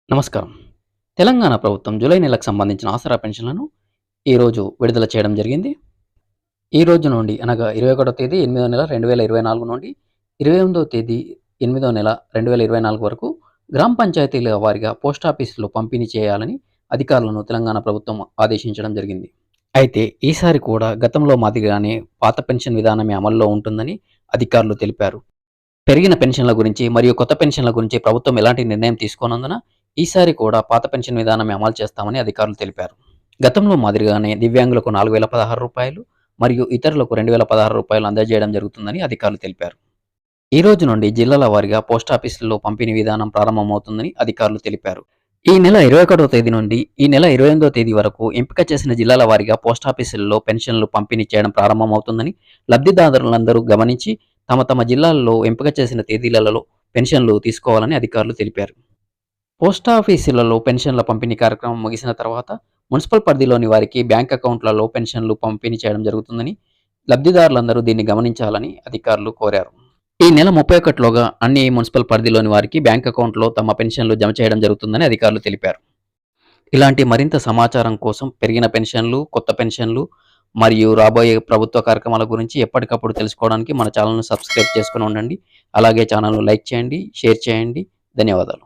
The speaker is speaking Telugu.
నమస్కారం. తెలంగాణ ప్రభుత్వం జూలై నెలకు సంబంధించిన ఆసరా పెన్షన్‌లను ఈరోజు విడుదల చేయడం జరిగింది. ఈ రోజు నుండి అనగా 21వ తేదీ 8వ నెల 2024 నుండి 28వ తేదీ 8వ నెల 2024 వరకు గ్రామ పంచాయతీల వారీగా పోస్టాఫీసులో పంపిణీ చేయాలని అధికారులను తెలంగాణ ప్రభుత్వం ఆదేశించడం జరిగింది. అయితే ఈసారి కూడా గతంలో మాదిరిగానే పాత పెన్షన్ విధానమే అమల్లో ఉంటుందని అధికారులు తెలిపారు. పెరిగిన పెన్షన్ల గురించి మరియు కొత్త పెన్షన్ల గురించి ప్రభుత్వం ఎలాంటి నిర్ణయం తీసుకోనందున ఈసారి కూడా పాత పెన్షన్ విధానమే అమలు చేస్తామని అధికారులు తెలిపారు. గతంలో మాదిరిగానే దివ్యాంగులకు రూ. 4016 మరియు ఇతరులకు రూ. 2016 అందజేయడం జరుగుతుందని అధికారులు తెలిపారు. ఈ రోజు నుండి జిల్లాల వారీగా పోస్టాఫీసుల్లో పంపిణీ విధానం ప్రారంభమవుతుందని అధికారులు తెలిపారు. ఈ నెల 21వ తేదీ నుండి ఈ నెల 28వ తేదీ వరకు ఎంపిక చేసిన జిల్లాల వారీగా పోస్టాఫీసుల్లో పెన్షన్లు పంపిణీ చేయడం ప్రారంభమవుతుందని లబ్ధిదారులందరూ గమనించి తమ తమ జిల్లాల్లో ఎంపిక చేసిన తేదీలలో పెన్షన్లు తీసుకోవాలని అధికారులు తెలిపారు. పోస్టాఫీసులలో పెన్షన్ల పంపిణీ కార్యక్రమం ముగిసిన తర్వాత మున్సిపల్ పరిధిలోని వారికి బ్యాంక్ అకౌంట్లలో పెన్షన్లు పంపిణీ చేయడం జరుగుతుందని లబ్ధిదారులందరూ దీన్ని గమనించాలని అధికారులు కోరారు. ఈ నెల 31లోగా అన్ని మున్సిపల్ పరిధిలోని వారికి బ్యాంక్ అకౌంట్లో తమ పెన్షన్లు జమ చేయడం జరుగుతుందని అధికారులు తెలిపారు. ఇలాంటి మరింత సమాచారం కోసం పెరిగిన పెన్షన్లు, కొత్త పెన్షన్లు మరియు రాబోయే ప్రభుత్వ కార్యక్రమాల గురించి ఎప్పటికప్పుడు తెలుసుకోవడానికి మన ఛానల్‌ను సబ్స్క్రైబ్ చేసుకొని ఉండండి. అలాగే ఛానల్‌ను లైక్ చేయండి, షేర్ చేయండి. ధన్యవాదాలు.